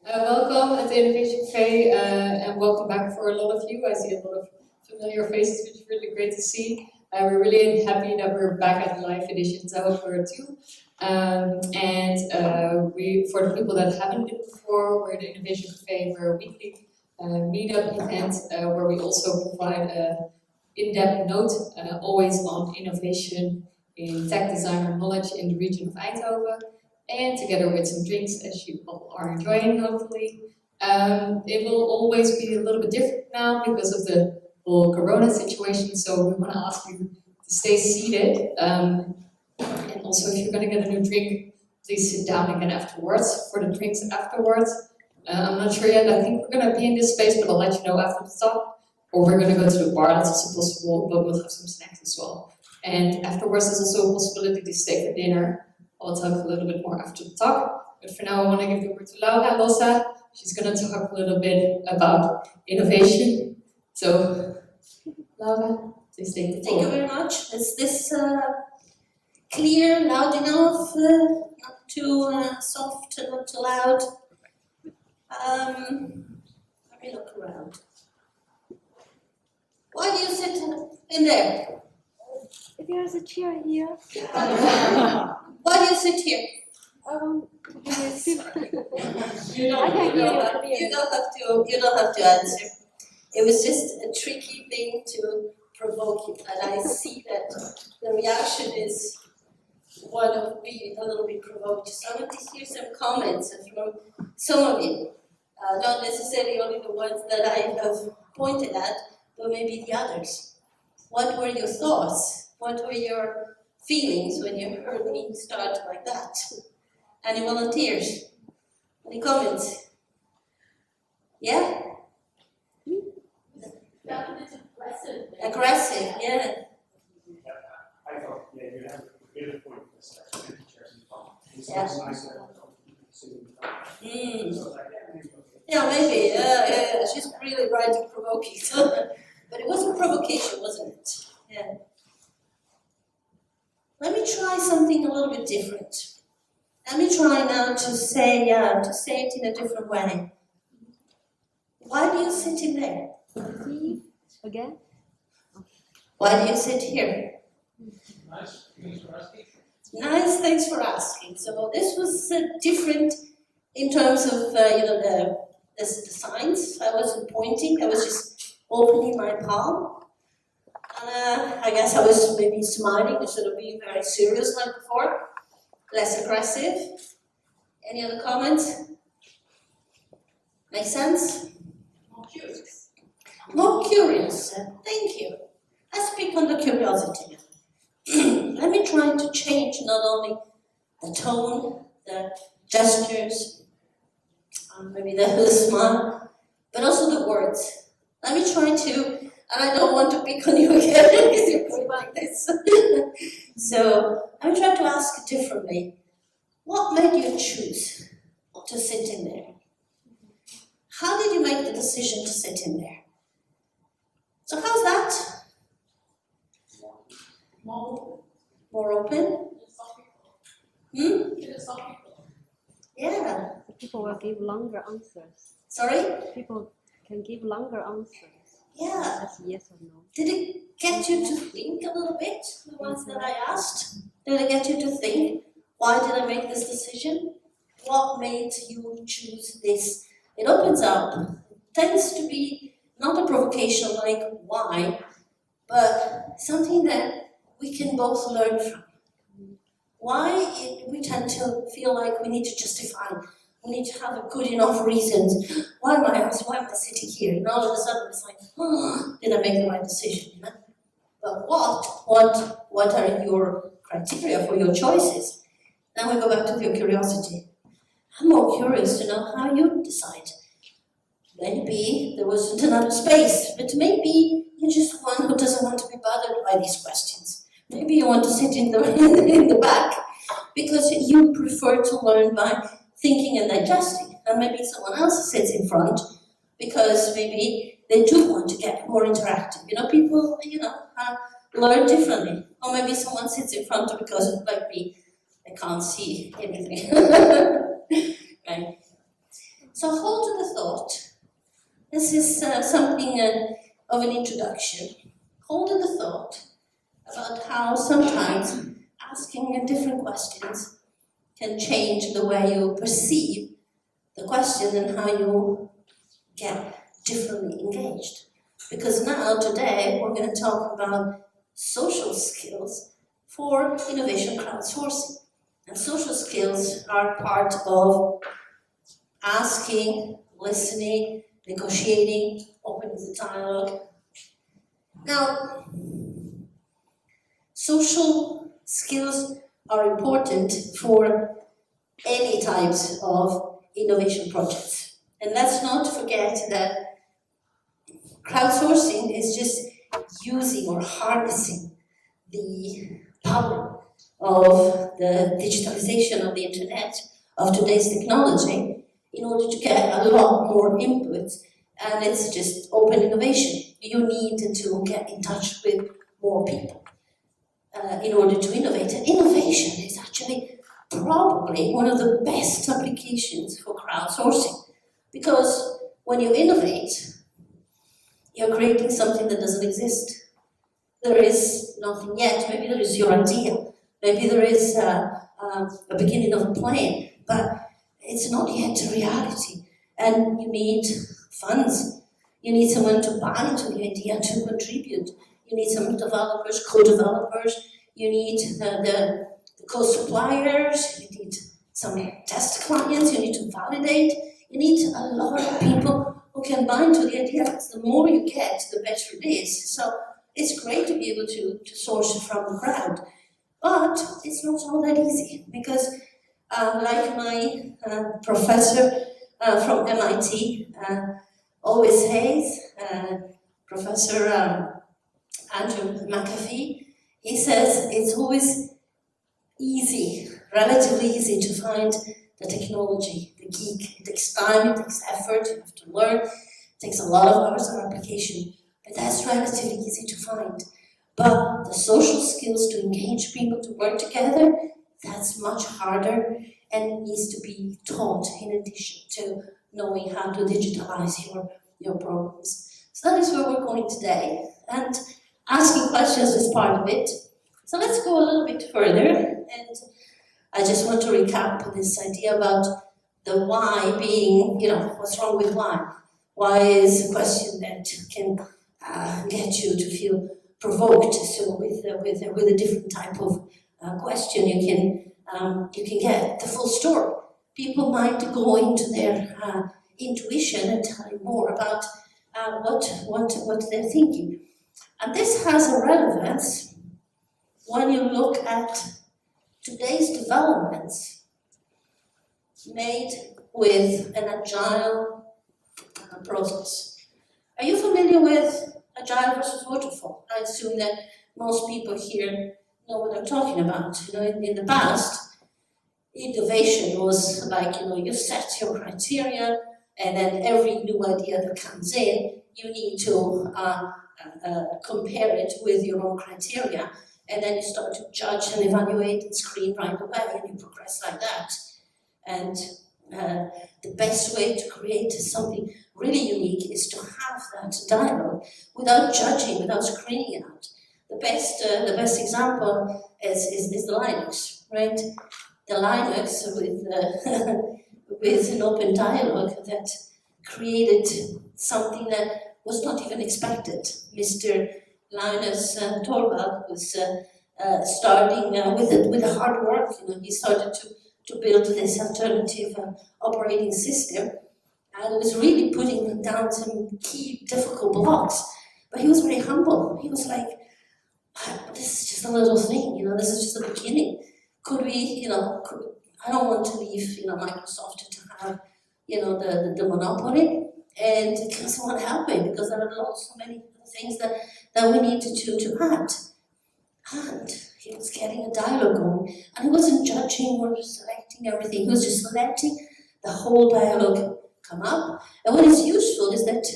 Welcome at the Innovation Café and welcome back for a lot of you. I see a lot of familiar faces, which is really great to see. We're really happy that we're back at live editions. I hope we're too. We, for the people that haven't been before, we're the Innovation Café. We're a weekly meetup event where we also provide an in-depth note, always on innovation in tech design or knowledge in the region of Eindhoven. And together with some drinks, as you all are enjoying, hopefully. It will always be a little bit different now because of the whole Corona situation, so we want to ask you to stay seated. And also, if you're going to get a new drink, please sit down again afterwards for the drinks afterwards. I'm not sure yet, I think we're going to be in this space, but I'll let you know after the talk. Or we're going to go to the bar, that's also possible, but we'll have some snacks as well. And afterwards, there's also a possibility to stay for dinner. I'll talk a little bit more after the talk, but for now I want to give the word to Lozza. She's going to talk a little bit about innovation. So, Laura, please take the floor. Thank you very much. Is this clear, loud enough, not too soft, not too loud? Let me look around. Why do you sit in there? There's a chair here. Why do you sit here? You don't have to answer. It was just a tricky thing to provoke you, and I see that the reaction is one of being a little bit provoked. So I want to hear some comments from some of you, not necessarily only the ones that I have pointed at, but maybe the others. What were your thoughts? What were your feelings when you heard me start like that? Any volunteers? Any comments? Yeah? Aggressive. Aggressive, yeah. I thought, you have a good point. It's nice Yeah. to Yeah, maybe. She's really right to provoke you. But it was a provocation, wasn't it? Yeah. Let me try something a little bit different. Let me try now to say it in a different way. Why do you sit in there? Again? Why do you sit here? Nice, thanks for asking. Nice, thanks for asking. So this was different in terms of the signs. I wasn't pointing, I was just opening my palm. I guess I was maybe smiling instead of being very serious like before. Less aggressive. Any other comments? Make sense? More curious. More curious. Thank you. Let's speak on the curiosity. Let me try to change not only the tone, the gestures, maybe the smile, but also the words. Let me try to, and I don't want to pick on you again because you're going like this. So I'm trying to ask differently. What made you choose to sit in there? How did you make the decision to sit in there? So how's that? More open? Yeah. People will give longer answers. Sorry? People can give longer answers. Yeah. That's yes or no. Did it get you to think a little bit, the ones that I asked? Did it get you to think? Why did I make this decision? What made you choose this? It opens up. It tends to be not a provocation like why, but something that we can both learn from. Why we tend to feel like we need to justify, we need to have a good enough reasons. Why am I sitting here? And all of a sudden it's like, oh, did I make the right decision? You know? But what are your criteria for your choices? Now we go back to your curiosity. I'm more curious to know how you decide. Maybe there wasn't enough space, but maybe you're just one who doesn't want to be bothered by these questions. Maybe you want to sit in the back because you prefer to learn by thinking and digesting. And maybe someone else sits in front because maybe they do want to get more interactive. You know, people, learn differently. Or maybe someone sits in front because, like me, I can't see anything. Right? So hold to the thought. This is something of an introduction. Hold to the thought about how sometimes asking different questions can change the way you perceive the question and how you get differently engaged. Because now, today, we're going to talk about social skills for innovation crowdsourcing. And social skills are part of asking, listening, negotiating, opening the dialogue. Now, social skills are important for any types of innovation projects. And let's not forget that crowdsourcing is just using or harnessing the power of the digitalization of the internet, of today's technology, in order to get a lot more input. And it's just open innovation. You need to get in touch with more people in order to innovate. And innovation is actually probably one of the best applications for crowdsourcing. Because when you innovate, you're creating something that doesn't exist. There is nothing yet. Maybe there is your idea. Maybe there is a beginning of a plan, but it's not yet a reality. And you need funds. You need someone to buy into the idea, to contribute. You need some developers, co-developers. You need the co-suppliers. You need some test clients. You need to validate. You need a lot of people who can buy into the idea. The more you get, the better it is. So it's great to be able to source from the crowd. But it's not all that easy, because like my professor from MIT always says, Professor Andrew McAfee, he says it's always easy, relatively easy to find the technology, the geek. It takes time, it takes effort, you have to learn, it takes a lot of hours of application, but that's relatively easy to find. But the social skills to engage people to work together, that's much harder and needs to be taught in addition to knowing how to digitalize your programs. So that is where we're going today. And asking questions is part of it. So let's go a little bit further. And I just want to recap this idea about the why being, what's wrong with why? Why is a question that can get you to feel provoked. So with a different type of question, you can get the full story. People might go into their intuition and tell you more about what they're thinking. And this has a relevance when you look at today's developments made with an agile process. Are you familiar with agile versus waterfall? I assume that most people here know what I'm talking about. In the past, innovation was like, you set your criteria, and then every new idea that comes in, you need to compare it with your own criteria, and then you start to judge and evaluate and screen right away, and you progress like that. And the best way to create something really unique is to have that dialogue without judging, without screening out. The best example is the Linux, right? The Linux with an open dialogue that created something that was not even expected. Mr. Linus Torvald was starting with a hard work. He started to build this alternative operating system, and was really putting down some key difficult blocks. But he was very humble. He was like, this is just a little thing, this is just the beginning. Could we, I don't want to leave, Microsoft to have, the monopoly, and can someone help me? Because there are so many things that we need to add. And he was getting a dialogue going, and he wasn't judging or selecting everything. He was just letting the whole dialogue come up. And what is useful is that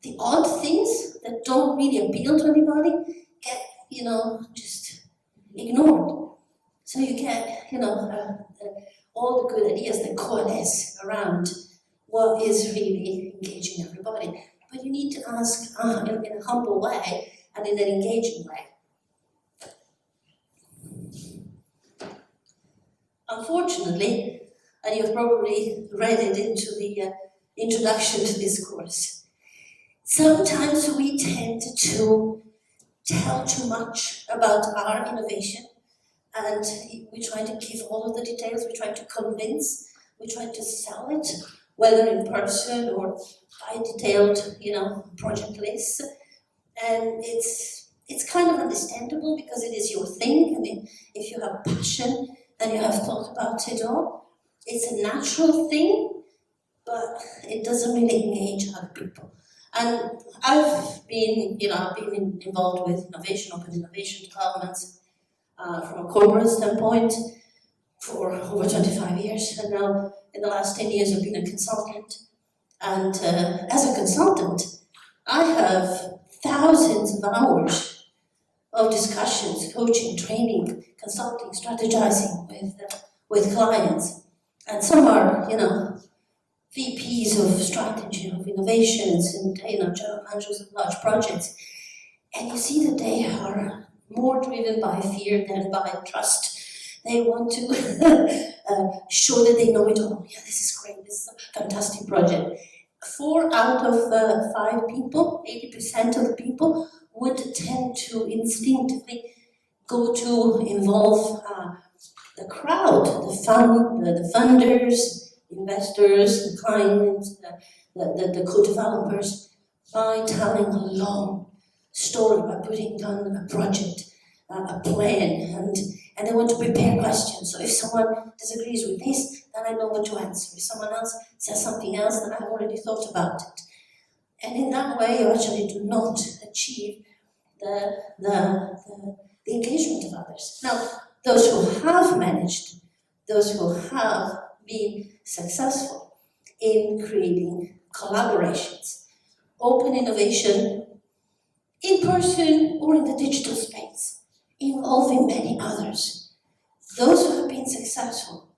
the odd things that don't really appeal to anybody get, just ignored. So you get, all the good ideas that coalesce around what is really engaging everybody. But you need to ask in a humble way and in an engaging way. Unfortunately, and you've probably read it into the introduction to this course, sometimes we tend to tell too much about our innovation, and we try to give all of the details, we try to convince, we try to sell it, whether in person or by detailed, project lists. And it's kind of understandable because it is your thing, and if you have passion and you have thought about it all, it's a natural thing, but it doesn't really engage other people. And I've been involved with innovation, open innovation developments from a corporate standpoint for over 25 years, and now in the last 10 years I've been a consultant. And as a consultant, I have thousands of hours of discussions, coaching, training, consulting, strategizing with clients. And some are, VPs of strategy, of innovations, and general managers of large projects. And you see that they are more driven by fear than by trust. They want to show that they know it all. Yeah, this is great, this is a fantastic project. 4 out of 5 people, 80% of the people, would tend to instinctively go to involve the crowd, the funders, investors, the clients, the co-developers, by telling a long story, by putting down a project, a plan, and they want to prepare questions. So if someone disagrees with this, then I know what to answer. If someone else says something else, then I've already thought about it. And in that way, you actually do not achieve the engagement of others. Now, those who have managed, those who have been successful in creating collaborations, open innovation, in person or in the digital space, involving many others. Those who have been successful,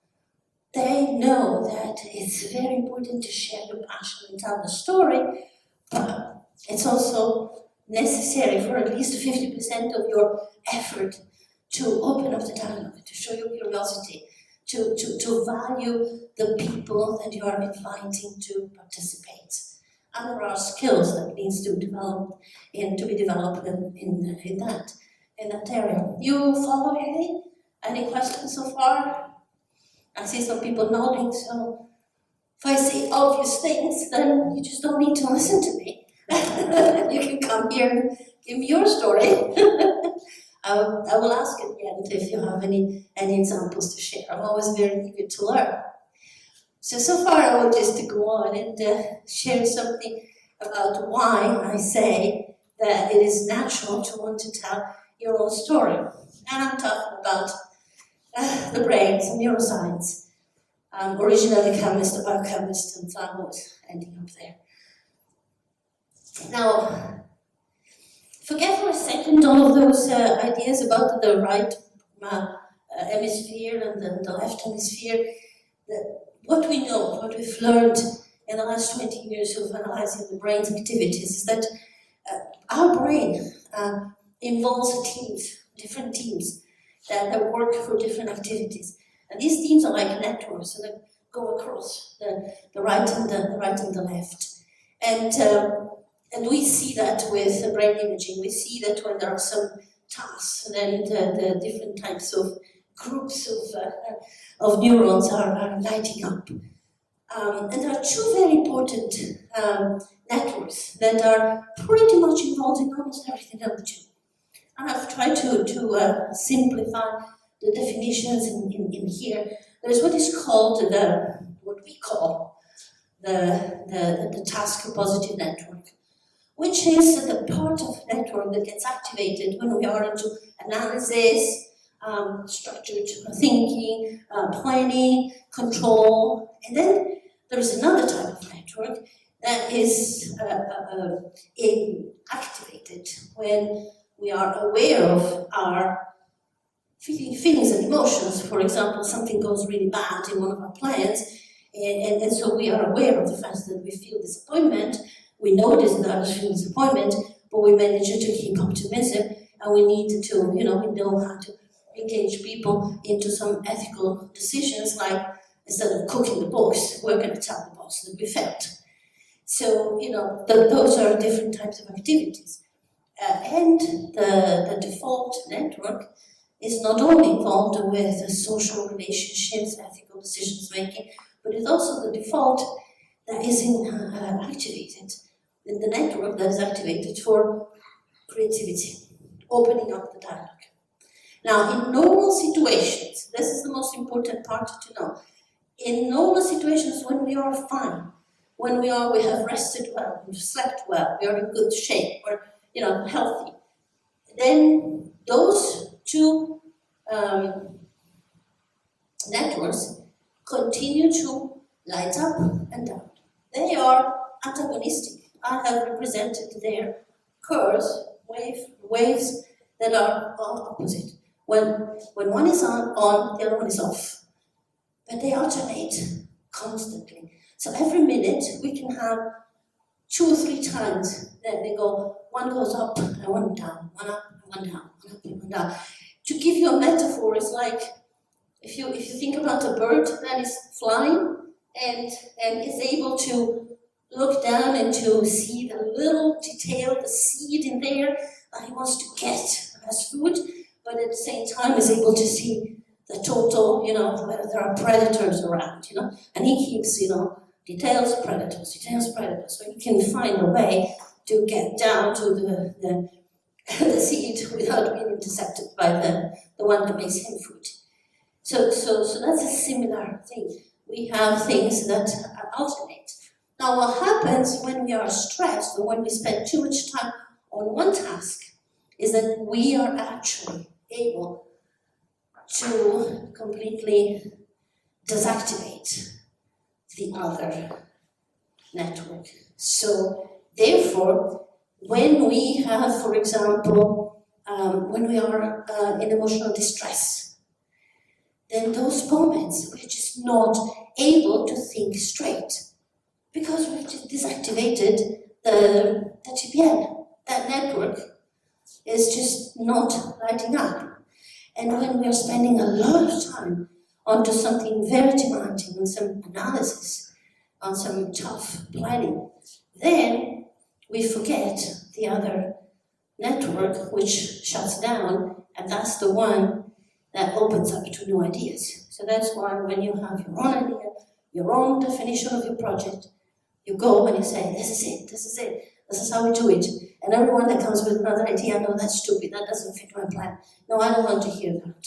they know that it's very important to share the passion and tell the story, but it's also necessary for at least 50% of your effort to open up the dialogue, to show your curiosity, to value the people that you are inviting to participate. And there are skills that needs to develop and to be developed in that area. You follow me? Any questions so far? I see some people nodding, so if I say obvious things, then you just don't need to listen to me. You can come here and give me your story. I will ask at the end if you have any examples to share. I'm always very eager to learn. So far I want just to go on and share something about why I say that it is natural to want to tell your own story. And I'm talking about the brain, some neuroscience. Originally a chemist, a biochemist, and so I was ending up there. Now, forget for a second all of those ideas about the right hemisphere and the left hemisphere. What we know, what we've learned in the last 20 years of analyzing the brain's activities is that our brain involves teams, different teams that work for different activities. And these teams are like networks that go across the right and the left. And we see that with brain imaging. We see that when there are some tasks, then the different types of groups of neurons are lighting up. And there are 2 very important networks that are pretty much involved in almost everything that we do. And I've tried to simplify the definitions in here. There's what is called what we call the task positive network, which is the part of the network that gets activated when we are into analysis, structured thinking, planning, control. And then there's another type of network that is activated when we are aware of our feelings and emotions. For example, something goes really bad in one of our plans, And so we are aware of the fact that we feel disappointment, we notice that others feel disappointment, but we manage to keep optimism, and we need to, we know how to engage people into some ethical decisions, like instead of cooking the books, we're going to tell the boss that we failed. So, those are different types of activities. And the default network is not only involved with social relationships, ethical decisions making, but it's also the default that is activated, in the network that is activated for creativity, opening up the dialogue. Now, in normal situations, this is the most important part to know. In normal situations, when we are fine, when we have rested well, we've slept well, we are in good shape, we're healthy, then those two networks continue to light up and down. They are antagonistic. I have represented their curves, waves that are opposite. When one is on, the other one is off. But they alternate constantly. So every minute we can have 2 or 3 times that they go, one goes up and one down, one up and one down, one up and one down. To give you a metaphor, it's like if you think about a bird that is flying and is able to look down and to see the little detail, the seed in there that he wants to get as food, but at the same time is able to see the total, whether there are predators around, and he keeps, details, predators, so he can find a way to get down to the seed without being intercepted by the one that makes him food. So that's a similar thing. We have things that alternate. Now, what happens when we are stressed or when we spend too much time on one task is that we are actually able to completely deactivate the other network. So, therefore, when we have, for example, when we are in emotional distress, then those moments we're just not able to think straight because we've just deactivated the TPN. That network is just not lighting up. And when we are spending a lot of time onto something very demanding, on some analysis, on some tough planning, then we forget the other network which shuts down, and that's the one that opens up to new ideas. So that's why when you have your own idea, your own definition of your project, you go and you say, this is how we do it. And everyone that comes with another idea, no, that's stupid, that doesn't fit my plan. No, I don't want to hear that.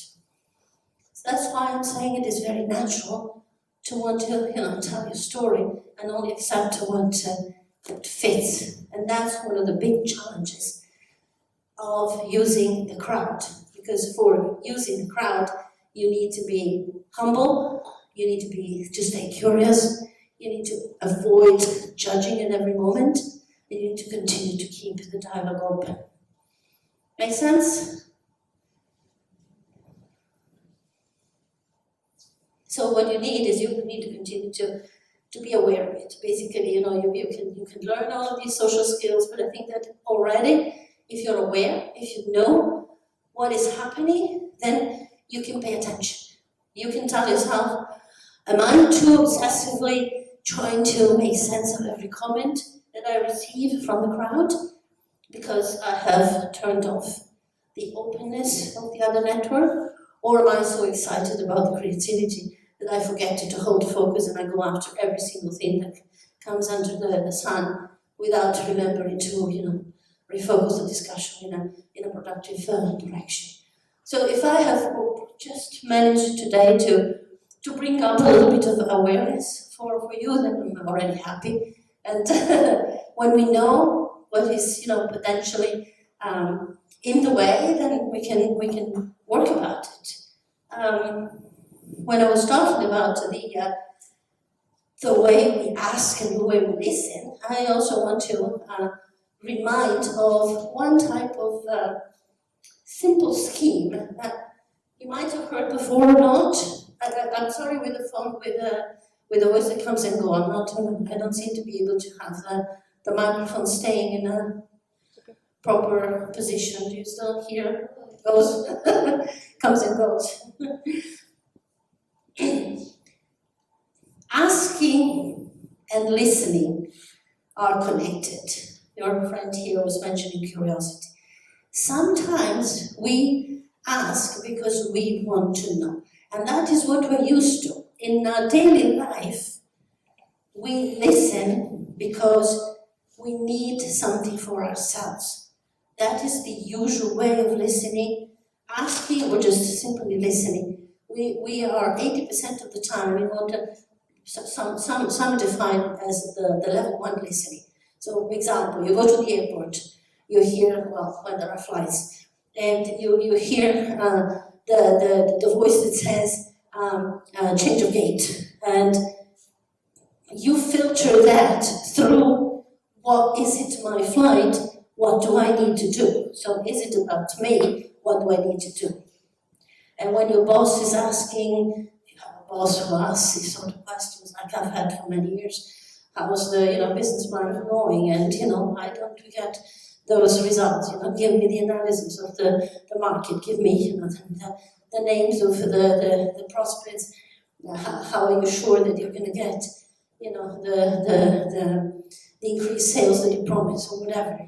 So that's why I'm saying it is very natural to want to, tell your story and only accept what fits. And that's one of the big challenges of using the crowd. Because for using the crowd, you need to be humble, you need to stay curious, you need to avoid judging at every moment, and you need to continue to keep the dialogue open. Make sense? So what you need is you need to continue to be aware of it. Basically, you can learn all of these social skills, but I think that already, if you're aware, if you know what is happening, then you can pay attention. You can tell yourself, am I too obsessively trying to make sense of every comment that I receive from the crowd because I have turned off the openness of the other network? Or am I so excited about the creativity that I forget to hold focus and I go after every single thing that comes under the sun without remembering to, refocus the discussion in a productive direction. So if I have just managed today to bring up a little bit of awareness for you, then I'm already happy. And when we know what is, potentially in the way, then we can work about it. When I was talking about the way we ask and the way we listen, I also want to remind of one type of simple scheme that you might have heard before or not. I'm sorry with the phone, with a voice that comes and goes. I don't seem to be able to have the microphone staying in a proper position. Do you still hear? It goes, comes and goes. Asking and listening are connected. Your friend here was mentioning curiosity. Sometimes we ask because we want to know, and that is what we're used to. In our daily life, we listen because we need something for ourselves. That is the usual way of listening. Asking or just simply listening. We are 80% of the time we want to, some define as the level 1 listening. So, for example, you go to the airport, you hear, well, when there are flights, and you hear the voice that says, change of gate, and you filter that through, what is it my flight, what do I need to do? So is it about me, what do I need to do? And when your boss is asking, if you have a boss who asks these sort of questions like I've had for many years, how's the business plan going? And I don't get those results. Give me the analysis of the market. Give me the names of the prospects. How are you sure that you're going to get the increased sales that you promise or whatever?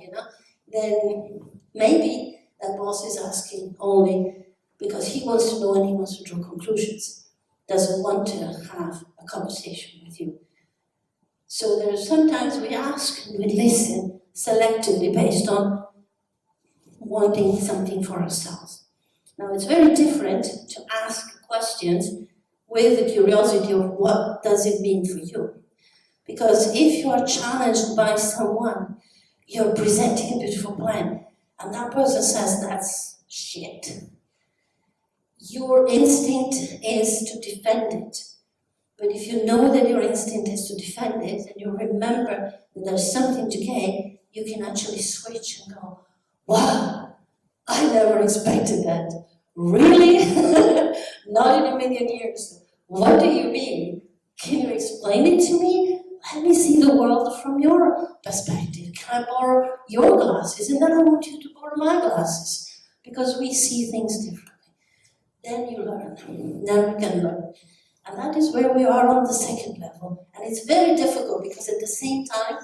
Then maybe that boss is asking only because he wants to know and he wants to draw conclusions. Doesn't want to have a conversation with you. So there's sometimes we ask and we listen selectively based on wanting something for ourselves. Now it's very different to ask questions with the curiosity of what does it mean for you. Because if you are challenged by someone, you're presenting a beautiful plan, and that person says that's shit. Your instinct is to defend it. But if you know that your instinct is to defend it, and you remember that there's something to gain, you can actually switch and go, wow, I never expected that. Really? Not in a million years. What do you mean? Can you explain it to me? Let me see the world from your perspective. Can I borrow your glasses? And then I want you to borrow my glasses. Because we see things differently. Then you learn. Then we can learn. And that is where we are on the second level. And it's very difficult because at the same time,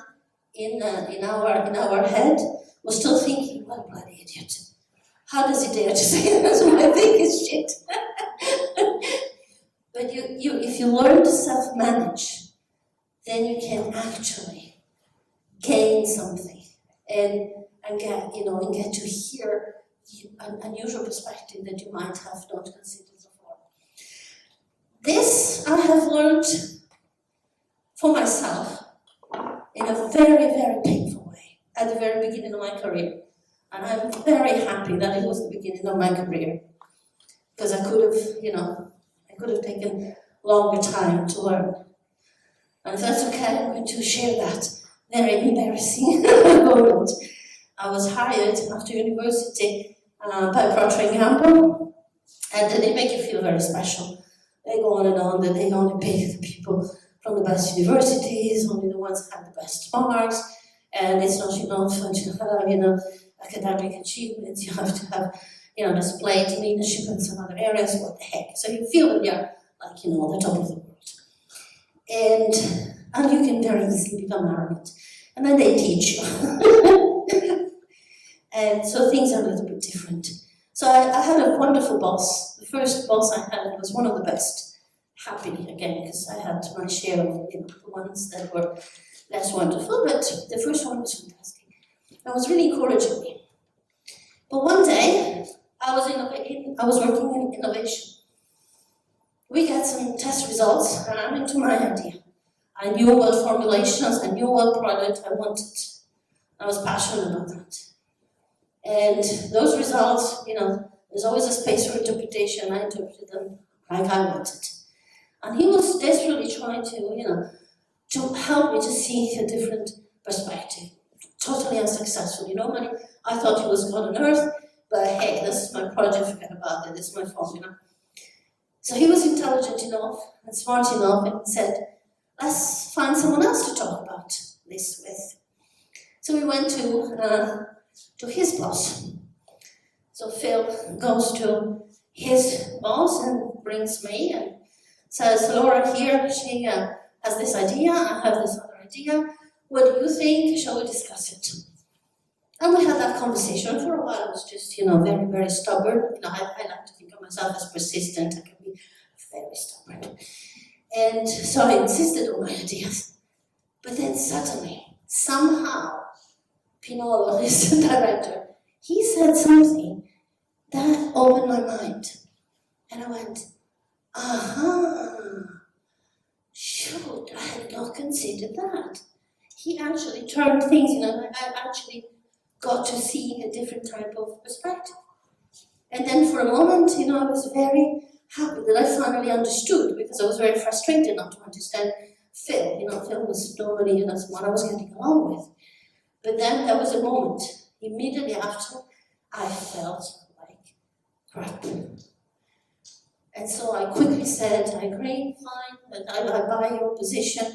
in our head, we're still thinking, what a bloody idiot. How does he dare to say that's what I think is shit? But if you learn to self-manage, then you can actually gain something and get to hear an unusual perspective that you might have not considered before. This I have learned for myself in a very, very painful way at the very beginning of my career. And I'm very happy that it was the beginning of my career. Because I could have taken longer time to learn. And if that's okay, I'm going to share that very embarrassing moment. I was hired after university by Procter & Gamble, and they make you feel very special. They go on and on that they only pay the people from the best universities, only the ones that have the best marks, and it's not enough to have, academic achievements. You have to have, displayed leadership in some other areas. What the heck? So you feel that you're the top of the world. And you can very easily become arrogant. And then they teach you. And so things are a little bit different. So I had a wonderful boss. The first boss I had was one of the best. Happy again, because I had my share of the ones that were less wonderful, but the first one was fantastic. It was really encouraging me. But one day, I was working in innovation. We got some test results, and I'm into my idea. I knew what formulations, I knew what product I wanted. I was passionate about that. And those results, there's always a space for interpretation. I interpreted them like I wanted. And he was desperately trying to help me to see a different perspective. Totally unsuccessful. I thought he was God on earth, but hey, this is my project, forget about it, this is my formula. So he was intelligent enough and smart enough and said, let's find someone else to talk about this with. So we went to his boss. So Phil goes to his boss and brings me and says, Laura here, she has this idea, I have this other idea. What do you think? Shall we discuss it? And we had that conversation for a while. I was just, very, very stubborn. I like to think of myself as persistent. I can be very stubborn. And so I insisted on my ideas. But then suddenly, somehow, Pinolo, his director, he said something that opened my mind. And I went, aha, shoot, I had not considered that. He actually turned things, I actually got to see a different type of perspective. And then for a moment, I was very happy that I finally understood, because I was very frustrated not to understand Phil. Phil was normally, someone I was getting along with. But then there was a moment, immediately after, I felt like crap. And so I quickly said, I agree, fine, I buy your position,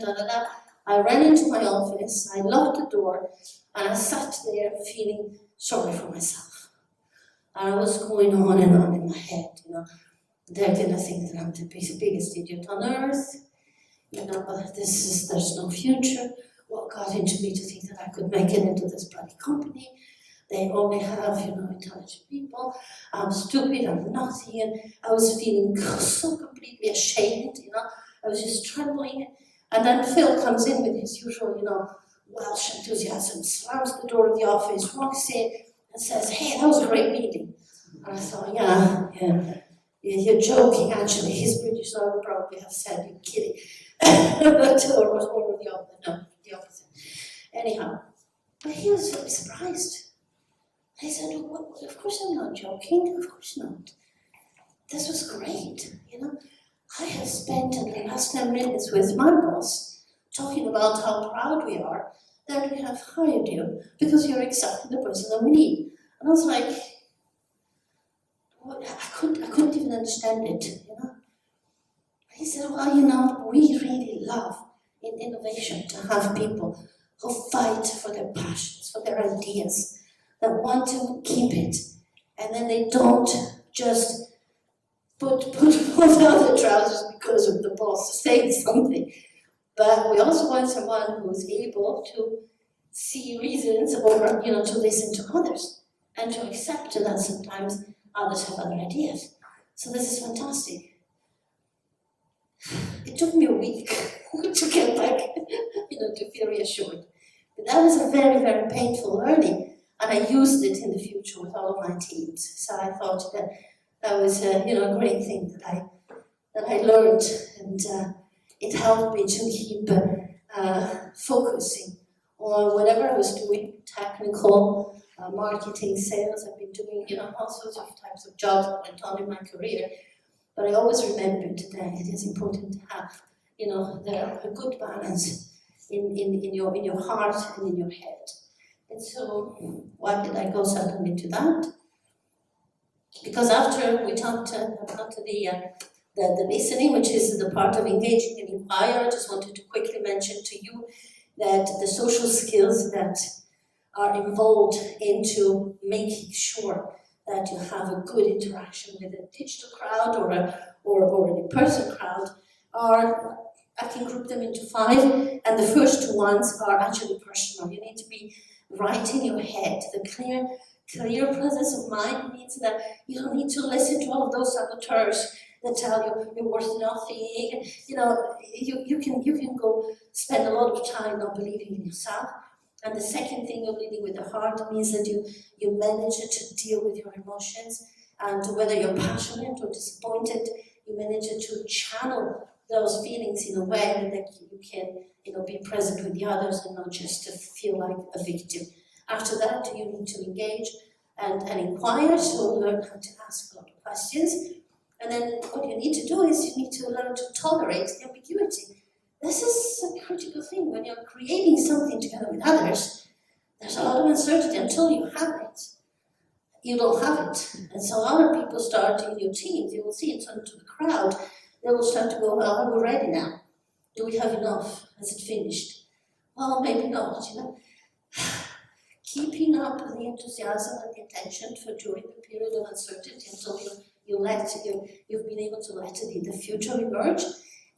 I ran into my office, I locked the door, and I sat there feeling sorry for myself. And I was going on and on in my head, they're gonna think that I'm the biggest idiot on earth, there's no future. What got into me to think that I could make it into this bloody company? They only have, intelligent people. I'm stupid, I'm nothing, and I was feeling so completely ashamed, I was just trembling. And then Phil comes in with his usual, Welsh enthusiasm, slams the door of the office, walks in, and says, hey, that was a great meeting. And I thought, yeah, you're joking, actually. He's British, so I would probably have said, you're kidding. or the opposite. Anyhow, but he was very surprised. I said, well, of course I'm not joking, of course not. This was great, I have spent the last 10 minutes with my boss talking about how proud we are that we have hired you because you're exactly the person that we need. And I was like, what? I couldn't even understand it, He said, well, we really love in innovation to have people who fight for their passions, for their ideas, that want to keep it, and then they don't just put on their trousers because of the boss saying something. But we also want someone who's able to see reasons or, to listen to others and to accept that sometimes others have other ideas. So this is fantastic. It took me a week to get back, to feel reassured. But that was a very, very painful learning. And I used it in the future with all of my teams. So I thought that was a great thing that I learned, and it helped me to keep focusing on whatever I was doing, technical, marketing, sales. I've been doing all sorts of types of jobs that went on in my career, but I always remembered that it is important to have a good balance in your heart and in your head. And so, why did I go suddenly to that? Because after we talked about the listening, which is the part of engaging and inquire, I just wanted to quickly mention to you that the social skills that are involved into making sure that you have a good interaction with a digital crowd or an in-person crowd are, I can group them into 5, and the first 2 ones are actually personal. You need to be right in your head. The clear presence of mind means that you don't need to listen to all of those saboteurs that tell you you're worth nothing. You can go spend a lot of time not believing in yourself. And the second thing of leading with the heart means that you manage to deal with your emotions, and whether you're passionate or disappointed, you manage to channel those feelings in a way that you can be present with the others and not just to feel like a victim. After that, you need to engage and inquire, so learn how to ask a lot of questions. And then what you need to do is you need to learn to tolerate the ambiguity. This is a critical thing. When you're creating something together with others, there's a lot of uncertainty until you have it. You don't have it. And so other people start in your teams, you will see it into the crowd, they will start to go, well, we're ready now. Do we have enough? Has it finished? Well, maybe not, you know. Keeping up the enthusiasm and the attention for during the period of uncertainty until you've been able to let the future emerge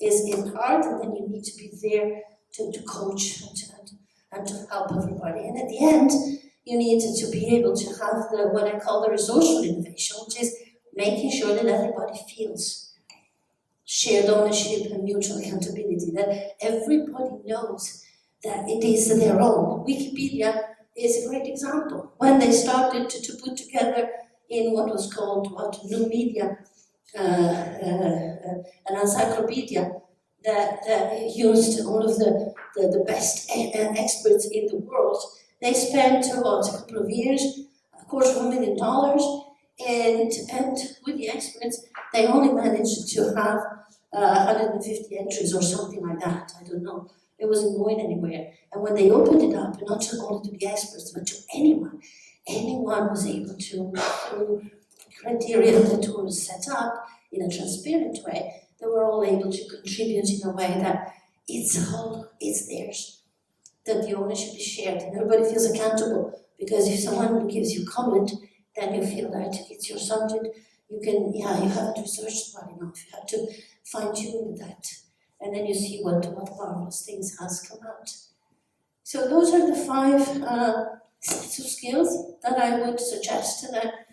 is hard, and then you need to be there to coach and to help everybody. And at the end, you need to be able to have what I call the resourceful innovation, which is making sure that everybody feels shared ownership and mutual accountability, that everybody knows that it is their own. Wikipedia is a great example. When they started to put together in what was called new media, an encyclopedia that used all of the best experts in the world, they spent a couple of years, $250,000, and with the experts, they only managed to have 150 entries or something like that. I don't know. It wasn't going anywhere. And when they opened it up, not only to the experts, but to anyone was able to, through criteria that were set up in a transparent way, they were all able to contribute in a way that it's theirs, that the ownership is shared, and everybody feels accountable. Because if someone gives you comment, then you feel that it's your subject. You haven't researched well enough. You have to fine-tune that. And then you see what marvelous things has come out. So those are the 5 sets of skills that I would suggest that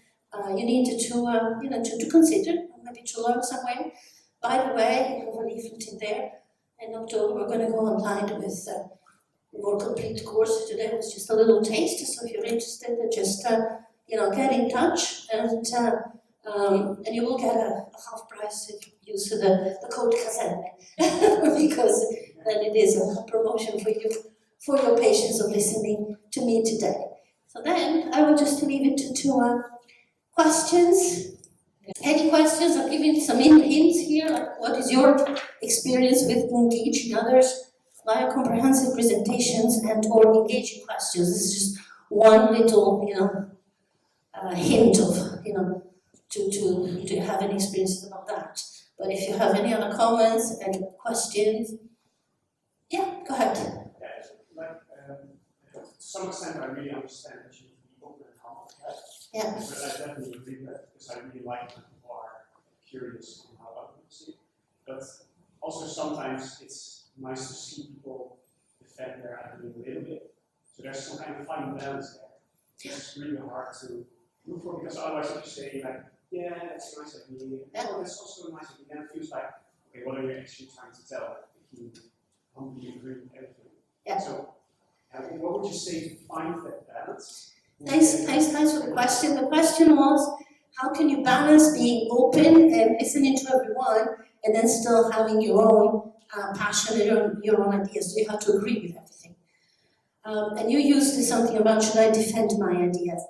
you need to consider, maybe to learn somewhere. By the way, you have a leaflet in there. In October, we're going to go online with a more complete course. Today was just a little taste, so if you're interested, just get in touch, and you will get a half price if you use the code Caselle, because then it is a promotion for you, for your patience of listening to me today. So then I will just leave it to questions. Any questions? I'll give you some hints here. Like, what is your experience with engaging others via comprehensive presentations and/or engaging questions? This is just one little, hint of, to have any experiences about that. But if you have any other comments, any questions, yeah, go ahead. To some extent, I really understand that you need to be open and humble. Yeah. But I definitely agree with that, because I really like when people are curious on how others see. But also sometimes it's nice to see people defend their idea a little bit. So there's some kind of fine balance there. It's really hard to look for, because otherwise if you say like, yeah, that's a nice idea, oh, that's also a nice idea, then it feels like, okay, what are you actually trying to tell? If you humbly agree with everything. Yeah. So what would you say to find that balance? Thanks for the question. The question was, how can you balance being open and listening to everyone, and then still having your own passion and your own ideas? So you have to agree with everything. And you used something about, should I defend my ideas?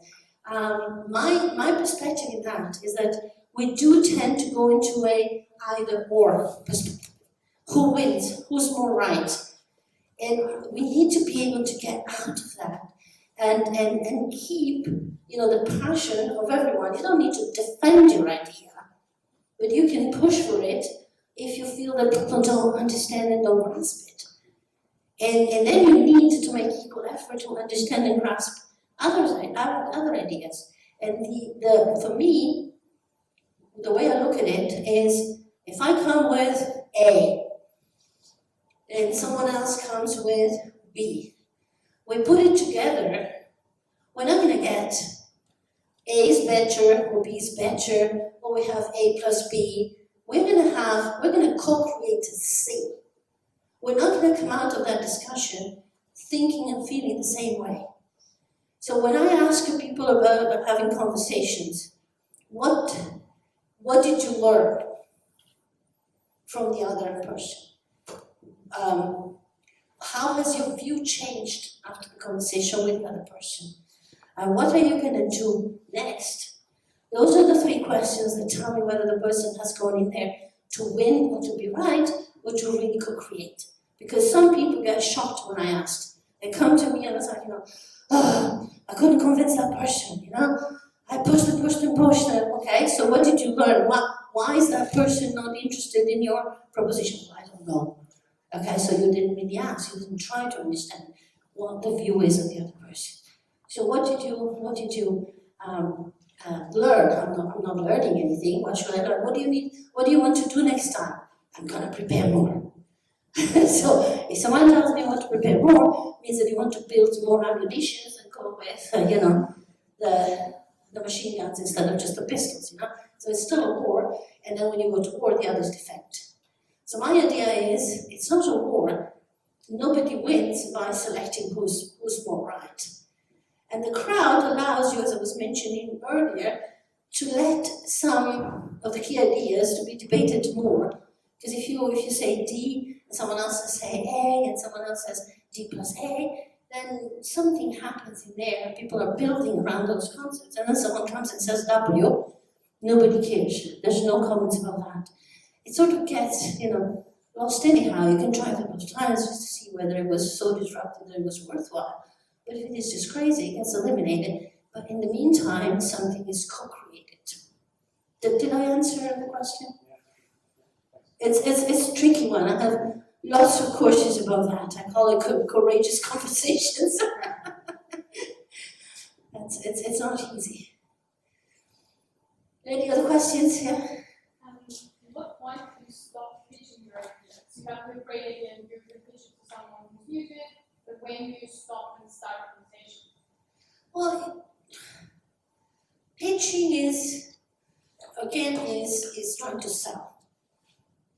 My perspective in that is that we do tend to go into a either-or perspective. Who wins? Who's more right? And we need to be able to get out of that and keep, the passion of everyone. You don't need to defend your idea, but you can push for it if you feel that people don't understand and don't grasp it. And then you need to make equal effort to understand and grasp other ideas. And for me, the way I look at it is, if I come with A, and someone else comes with B, we put it together, we're not going to get A is better or B is better, or we have A plus B. We're going to co-create C. We're not going to come out of that discussion thinking and feeling the same way. So when I ask people about having conversations, what did you learn from the other person? How has your view changed after the conversation with the other person? And what are you going to do next? Those are the 3 questions that tell me whether the person has gone in there to win or to be right, or to really co-create. Because some people get shocked when I asked. They come to me and it's like, I couldn't convince that person, I pushed and pushed and pushed. Okay, so what did you learn? Why is that person not interested in your proposition? Well, I don't know. Okay, so you didn't really ask, you didn't try to understand what the view is of the other person. So what did you learn? I'm not learning anything. What should I learn? What do you need? What do you want to do next time? I'm gonna prepare more. So if someone tells me what to prepare more, means that you want to build more ammunition and go with, the machine guns instead of just the pistols, So it's still a war, and then when you go to war, the others defect. So my idea is, it's not a war. Nobody wins by selecting who's more right. And the crowd allows you, as I was mentioning earlier, to let some of the key ideas to be debated more. Because if you say D, and someone else will say A, and someone else says D plus A, then something happens in there. People are building around those concepts. And then someone comes and says W, nobody cares. There's no comments about that. It sort of gets, lost anyhow. You can try a couple of times just to see whether it was so disruptive that it was worthwhile. But if it is just crazy, it gets eliminated. But in the meantime, something is co-created. Did I answer the question? It's a tricky one. I have lots of courses about that. I call it courageous conversations. It's not easy. Any other questions? Yeah. At what point do you stop pitching your ideas? You have to be afraid again, you're pitching to someone who's new to it, but when do you stop and start a conversation? Well, pitching is trying to sell,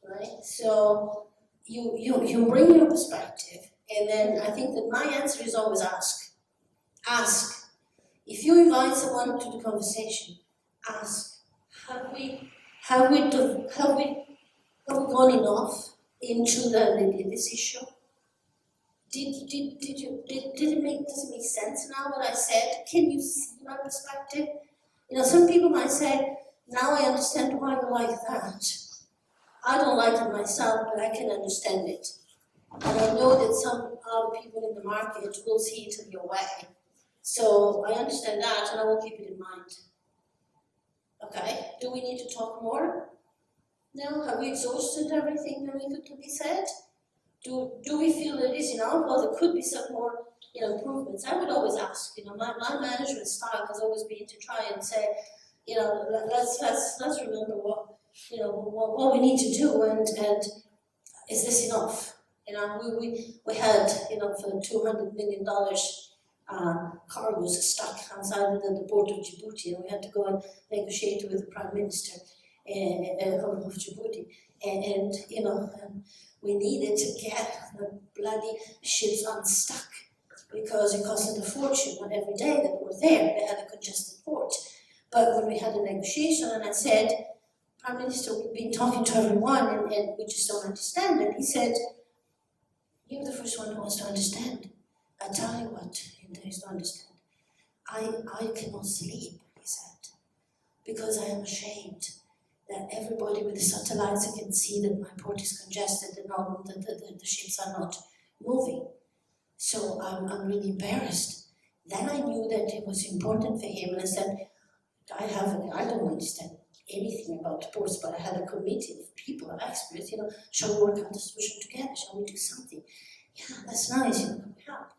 right? So you bring your perspective, and then I think that my answer is always ask. Ask. If you invite someone to the conversation, ask. Have we gone enough into this issue? Does it make sense now what I said? Can you see my perspective? Some people might say, now I understand why you like that. I don't like it myself, but I can understand it. And I know that some other people in the market will see it in your way. So I understand that, and I will keep it in mind. Okay, do we need to talk more? No? Have we exhausted everything that we could be said? Do we feel that it is enough? Well, there could be some more improvements. I would always ask. My management style has always been to try and say, let's remember what we need to do, and is this enough? We had for $200 million cargoes stuck outside the port of Djibouti, and we had to go and negotiate with the Prime Minister of Djibouti, and we needed to get the bloody ships unstuck because it costed a fortune on every day that we were there. They had a congested port. But when we had a negotiation, and I said, Prime Minister, we've been talking to everyone, and we just don't understand. And he said, you're the first one who wants to understand. I tell you what there is to understand. I cannot sleep, he said, because I am ashamed that everybody with the satellites can see that my port is congested and all the ships are not moving. So I'm really embarrassed. Then I knew that it was important for him, and I said, I don't understand anything about ports, but I had a committee of people, of experts, shall we work on the solution together? Shall we do something? Yeah, that's nice, can we help?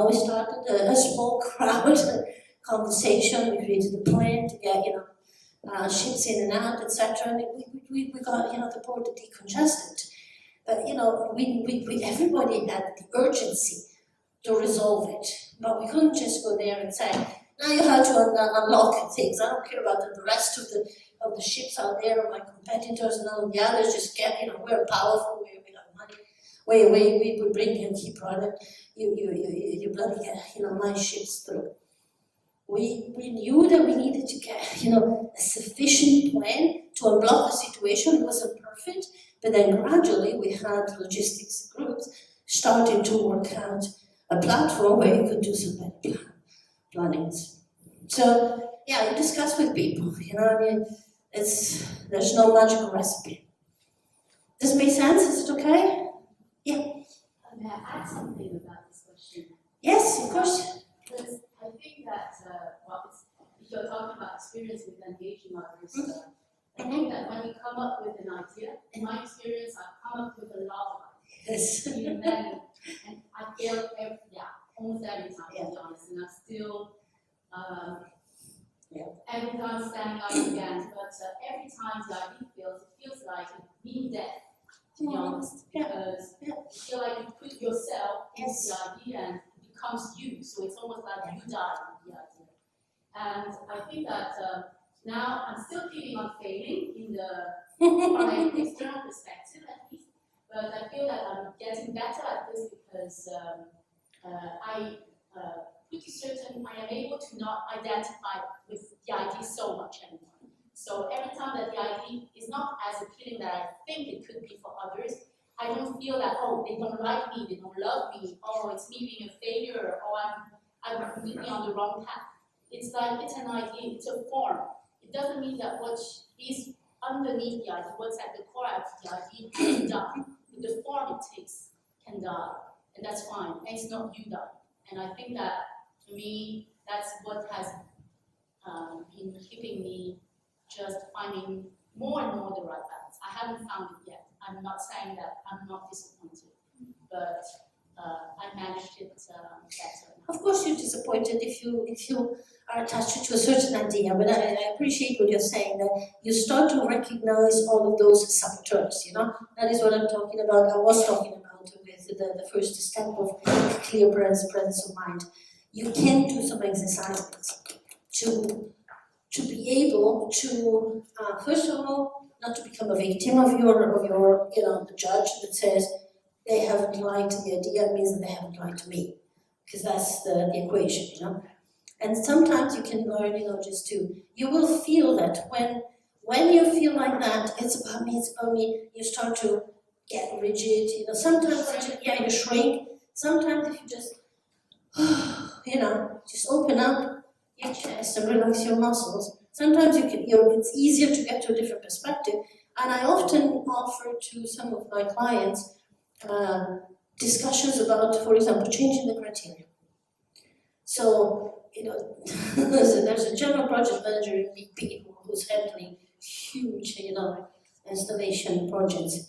We started a small crowd conversation. We created a plan to get, ships in and out, etc. And we got, the port decongested. But, everybody had the urgency to resolve it. But we couldn't just go there and say, now you have to unlock things. I don't care about the rest of the ships out there, or my competitors and all the others. Just get, we're powerful, we have money. We bring you key product. You bloody get, my ships through. We knew that we needed to get, a sufficient plan to unblock the situation. It wasn't perfect, but then gradually we had logistics groups starting to work out a platform where you could do some better plannings. So yeah, you discuss with people. There's no magical recipe. Does it make sense? Is it okay? Yeah. May I add something about this question? Yes, of course. Because I think that, if you're talking about experience with engaging others, I think that when you come up with an idea, in my experience, I've come up with a lot of ideas. Yes. And I fail almost every time, to be honest, and I'm still, every time standing up again, but every time the idea fails, it feels like being dead, to be honest, because you feel like you put yourself into the idea and it becomes you, so it's almost like you die with the idea. And I think that now I'm still keeping on failing in from an external perspective at least, but I feel that I'm getting better at this because pretty certain I am able to not identify with the idea so much anymore. So every time that the idea is not as appealing that I think it could be for others, I don't feel that, oh, they don't like me, they don't love me, oh, it's me being a failure, or I'm completely on the wrong path. It's like, it's an idea, it's a form. It doesn't mean that what is underneath the idea, what's at the core of the idea can die. But the form it takes can die, and that's fine, and it's not you die. And I think that, to me, that's what has been keeping me just finding more and more the right balance. I haven't found it yet. I'm not saying that I'm not disappointed, but I managed it better. Of course you're disappointed if you are attached to a certain idea, but I appreciate what you're saying, that you start to recognize all of those saboteurs, you know? That is what I'm talking about, I was talking about with the first step of clear presence of mind. You can do some exercises to be able to, first of all, not to become a victim of your the judge that says they haven't liked the idea, means that they haven't liked me, because that's the equation, you know. And sometimes you can learn, just you will feel that when you feel like that, it's about me, you start to get rigid, sometimes you shrink, sometimes if you just, just open up your chest and relax your muscles, sometimes it's easier to get to a different perspective. And I often offer to some of my clients discussions about, for example, changing the criteria. So, there's a general project manager in BP who's handling huge, installation projects.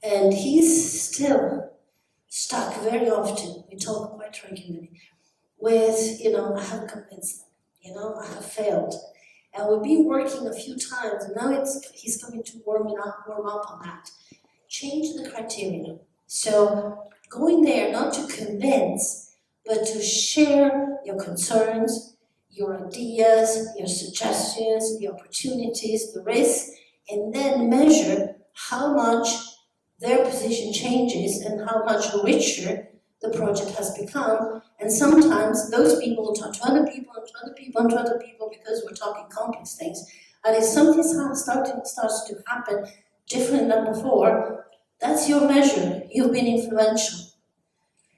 And he's still stuck very often, we talk quite regularly, with, I haven't convinced them, I have failed. And we've been working a few times, and now he's coming to warm up on that. Change the criteria. So going there not to convince, but to share your concerns, your ideas, your suggestions, the opportunities, the risks, and then measure how much their position changes and how much richer the project has become. And sometimes those people will talk to other people and to other people and to other people because we're talking complex things. And if something starts to happen different than before, that's your measure. You've been influential.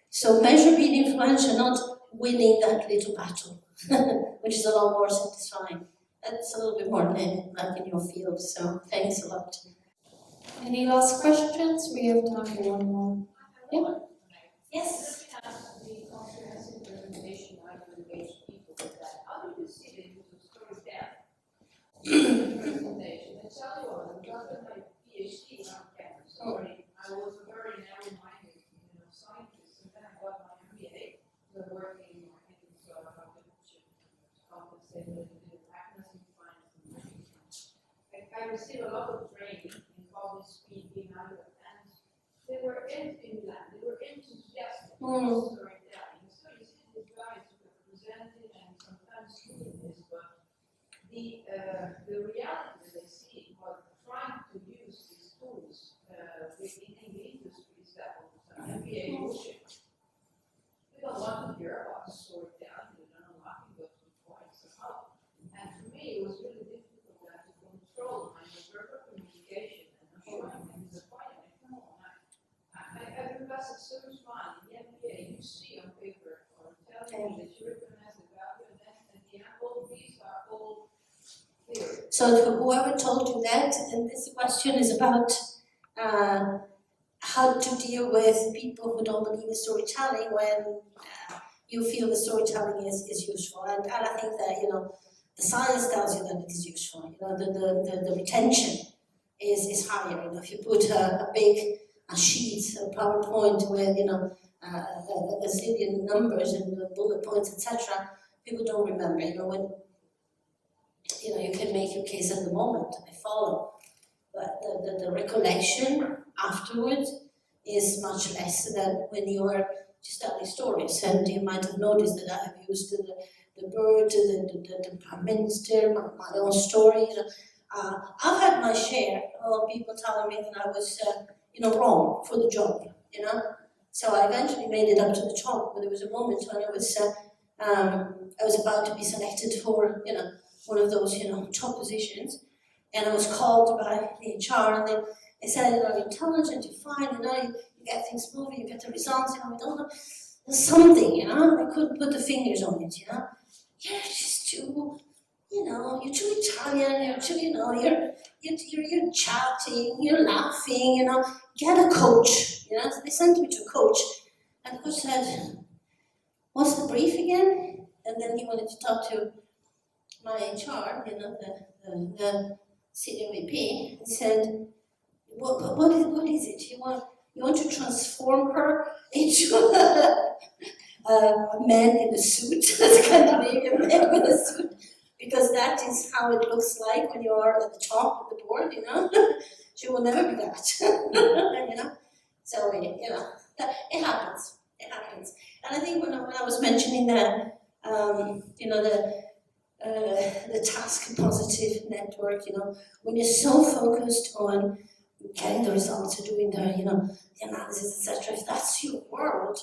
So measure being influential, not winning that little battle, which is a lot more satisfying. That's a little bit more like in your field, so thanks a lot. Any last questions? We have time for one more. Yeah? Yes? The comprehensive presentation I will engage people with that. How do you see the use of storytelling in the presentation? I tell you what, I got my PhD on camera story. I was a very narrow-minded scientist, and then I got my MBA. So working, I think it's compensability, mechanism finance, and management. I received a lot of training in public speaking, and they were into that. They were enthusiastic about storytelling. So you see these guys who are presenting and sometimes doing this, but the reality that they see was trying to use these tools within the industries that was MBA bullshit. We don't want to hear about storytelling. We don't know nothing but the points about. And for me, it was really difficult to control my verbal communication and showing them disappointment. Come on, I've invested so much money in the MBA. You see on paper or telling me that you recognize the value, and then at the end, all these are all clear. So to whoever told you that, and this question is about how to deal with people who don't believe in storytelling when you feel the storytelling is useful. And I think that, the science tells you that it is useful. The retention is higher. If you put a big a sheet, a PowerPoint with, a zillion numbers and bullet points, etc., people don't remember. When you can make your case at the moment, I follow, but the recollection afterwards is much less than when you are just telling stories. And you might have noticed that I have used the bird, the prime minister, my own story. I've had my share of people telling me that I was, wrong for the job. So I eventually made it up to the top. But there was a moment when I was about to be selected for, one of those, top positions, and I was called by the HR, and they said, you're intelligent, you're fine, you get things moving, you get the results, we don't know. There's something, I couldn't put the fingers on it, You're just too, you're too Italian, you're too, you're chatting, you're laughing, get a coach, So they sent me to a coach, and the coach said, what's the brief again? And then he wanted to talk to my HR, the senior VP, and said, what is it? You want to transform her into a man in a suit, Scandinavian man with a suit, because that is how it looks like when you are at the top of the board, She will never be that, So, it happens. It happens. And I think when I was mentioning that, the task positive network, when you're so focused on getting the results, or doing the analysis, etc., if that's your world,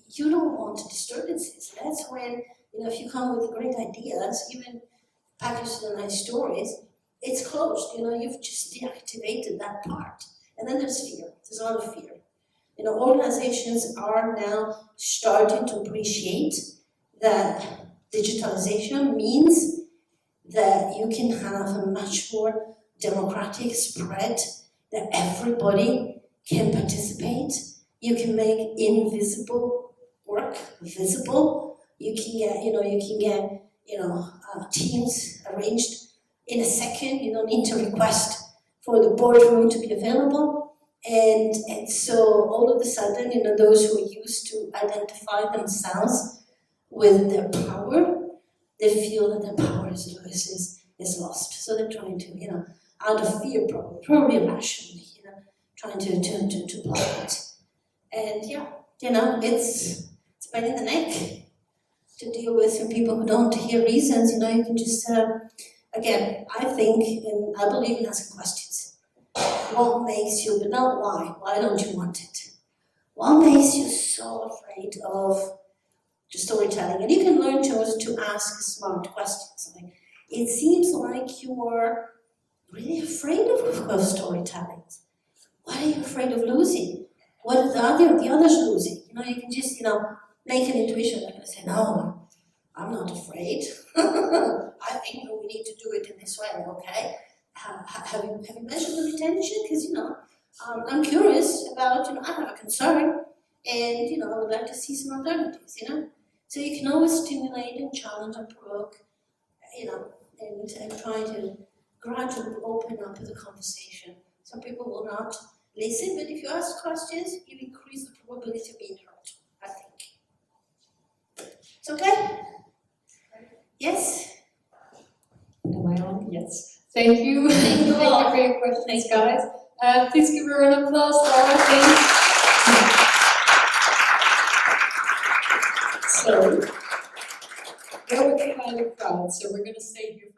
you don't want disturbances. That's when, if you come with great ideas, even packaged in nice stories, it's closed, you've just deactivated that part. And then there's fear, there's a lot of fear. Organizations are now starting to appreciate that digitalization means that you can have a much more democratic spread, that everybody can participate. You can make invisible work visible. You can get teams arranged in a second. You don't need to request for the boardroom to be available. And so all of a sudden, those who are used to identify themselves with their power, they feel that their power is lost. So they're trying to, out of fear, probably irrationally, trying to block it. And it's pain in the neck to deal with people who don't hear reasons. You can just, again, I think, and I believe in asking questions. What makes you, but not why. Why don't you want it? What makes you so afraid of storytelling? And you can learn to ask smart questions. It seems like you are really afraid of storytelling. What are you afraid of losing? What are the others losing? You can just, make an intuition and say, no, I'm not afraid. I think we need to do it in this way, okay? Have you measured the retention? Because, I'm curious about, I have a concern, and, I would like to see some alternatives, So you can always stimulate and challenge and provoke, and try to gradually open up the conversation. Some people will not listen, but if you ask questions, you increase the probability of being heard, I think. It's okay? Yes? Am I on? Yes. Thank you. Thank you all. For your questions, guys. Please give her an applause, Laura, please. So, we're kind of crowd, so we're going to stay here